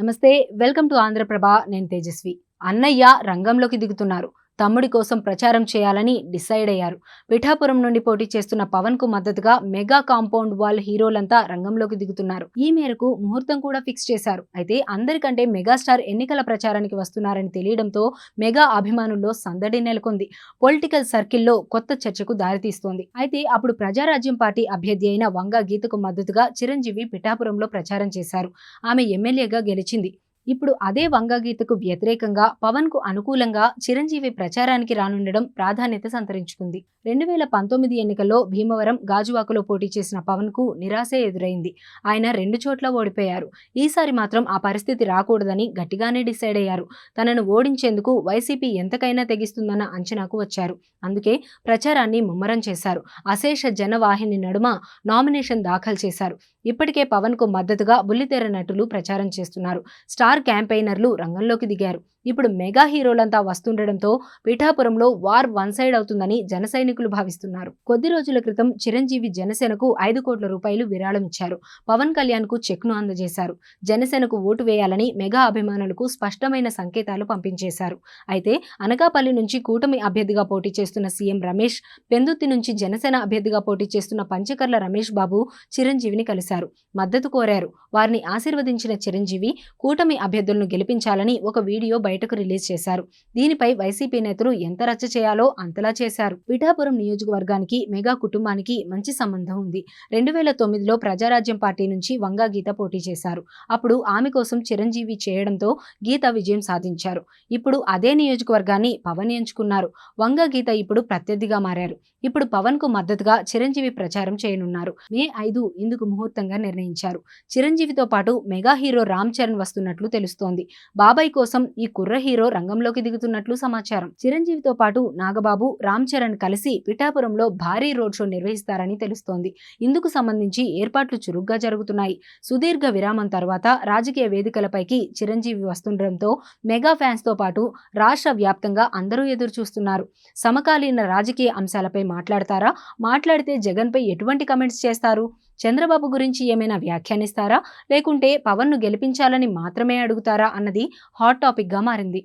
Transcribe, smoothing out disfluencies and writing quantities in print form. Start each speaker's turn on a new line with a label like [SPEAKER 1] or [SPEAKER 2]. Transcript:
[SPEAKER 1] నమస్తే, welcome to Andhraprabha. నేను తేజస్వి. అన్నయ్య రంగంలోకి దిగుతున్నారు. తమ్ముడి కోసం ప్రచారం చేయాలని డిసైడ్ అయ్యారు. పిఠాపురం నుండి పోటీ చేస్తున్న పవన్ కు మద్దతుగా మెగా కాంపౌండ్ వాల్ హీరోలంతా రంగంలోకి దిగుతున్నారు. ఈ మేరకు ముహూర్తం కూడా ఫిక్స్ చేశారు. అయితే అందరికంటే మెగాస్టార్ ఎన్నికల ప్రచారానికి వస్తున్నారని తెలియడంతో మెగా అభిమానుల్లో సందడి నెలకొంది. పొలిటికల్ సర్కిల్లో కొత్త చర్చకు దారితీస్తోంది. అయితే అప్పుడు ప్రజారాజ్యం పార్టీ అభ్యర్థి అయిన వంగ గీతకు మద్దతుగా చిరంజీవి పిఠాపురంలో ప్రచారం చేశారు. ఆమె ఎమ్మెల్యేగా గెలిచింది. ఇప్పుడు అదే వంగగీతకు వ్యతిరేకంగా పవన్ కు అనుకూలంగా చిరంజీవి ప్రచారానికి రానుండడం ప్రాధాన్యత సంతరించుకుంది. 2019 ఎన్నికల్లో భీమవరం, గాజువాకలో పోటీ చేసిన పవన్ కు నిరాశే ఎదురైంది. ఆయన 2 చోట్ల ఓడిపోయారు. ఈసారి మాత్రం ఆ పరిస్థితి రాకూడదని గట్టిగానే డిసైడ్ అయ్యారు. తనను ఓడించేందుకు వైసీపీ ఎంతకైనా తెగిస్తుందన్న అంచనాకు వచ్చారు. అందుకే ప్రచారాన్ని ముమ్మరం చేశారు. అశేష జనవాహిని నడుమ నామినేషన్ దాఖలు చేశారు. ఇప్పటికే పవన్ కు మద్దతుగా బుల్లితెర నటులు ప్రచారం చేస్తున్నారు. స్టార్ క్యాంపెయినర్లు రంగంలోకి దిగారు. ఇప్పుడు మెగా హీరోలంతా వస్తుండటంతో పిఠాపురంలో వార్ వన్ సైడ్ అవుతుందని జన సైనికులు భావిస్తున్నారు. కొద్ది రోజుల క్రితం చిరంజీవి జనసేనకు 5 కోట్ల రూపాయలు విరాళం ఇచ్చారు. పవన్ కళ్యాణ్ కు చెక్ను అందజేశారు. జనసేనకు ఓటు వేయాలని మెగా అభిమానులకు స్పష్టమైన సంకేతాలు పంపించేశారు. అయితే అనకాపల్లి నుంచి కూటమి అభ్యర్థిగా పోటీ చేస్తున్న సీఎం రమేష్, పెందుర్తి నుంచి జనసేన అభ్యర్థిగా పోటీ చేస్తున్న పంచకర్ల రమేష్ బాబు చిరంజీవిని కలిశారు. మద్దతు కోరారు. వారిని ఆశీర్వదించిన చిరంజీవి కూటమి అభ్యర్థులను గెలిపించాలని ఒక వీడియో బయటకు రిలీజ్ చేశారు. దీనిపై వైసీపీ నేతలు ఎంత రచ్చ చేయాలో అంతలా చేశారు. పిఠాపురం నియోజకవర్గానికి మెగా కుటుంబానికి మంచి సంబంధం ఉంది. 2009లో ప్రజారాజ్యం పార్టీ నుంచి వంగ గీత పోటీ చేశారు. అప్పుడు ఆమె కోసం చిరంజీవి చేయడంతో గీత విజయం సాధించారు. ఇప్పుడు అదే నియోజకవర్గాన్ని పవన్ ఎంచుకున్నారు. వంగ గీత ఇప్పుడు ప్రత్యర్థిగా మారారు. ఇప్పుడు పవన్ కు మద్దతుగా చిరంజీవి ప్రచారం చేయనున్నారు. మే 5 ఇందుకు ముహూర్తంగా నిర్ణయించారు. చిరంజీవితో పాటు మెగా హీరో రామ్ చరణ్ వస్తున్నట్లు తెలుస్తోంది. బాబాయ్ కోసం ఈ కుర్ర హీరో రంగంలోకి దిగుతున్నట్లు సమాచారం. చిరంజీవితో పాటు నాగబాబు, రామ్ చరణ్ కలిసి పిఠాపురంలో భారీ రోడ్ షో నిర్వహిస్తారని తెలుస్తోంది. ఇందుకు సంబంధించి ఏర్పాట్లు చురుగ్గా జరుగుతున్నాయి. సుదీర్ఘ విరామం తర్వాత రాజకీయ వేదికలపైకి చిరంజీవి వస్తుండటంతో మెగా ఫ్యాన్స్ తో పాటు రాష్ట్ర వ్యాప్తంగా అందరూ ఎదురు చూస్తున్నారు. సమకాలీన రాజకీయ అంశాలపై మాట్లాడతారా? మాట్లాడితే జగన్ పై ఎటువంటి కమెంట్స్ చేస్తారు? చంద్రబాబు గురించి ఏమైనా వ్యాఖ్యానిస్తారా? లేకుంటే పవన్ ను గెలిపించాలని మాత్రమే అడుగుతారా అన్నది హాట్ టాపిక్ గా మారింది.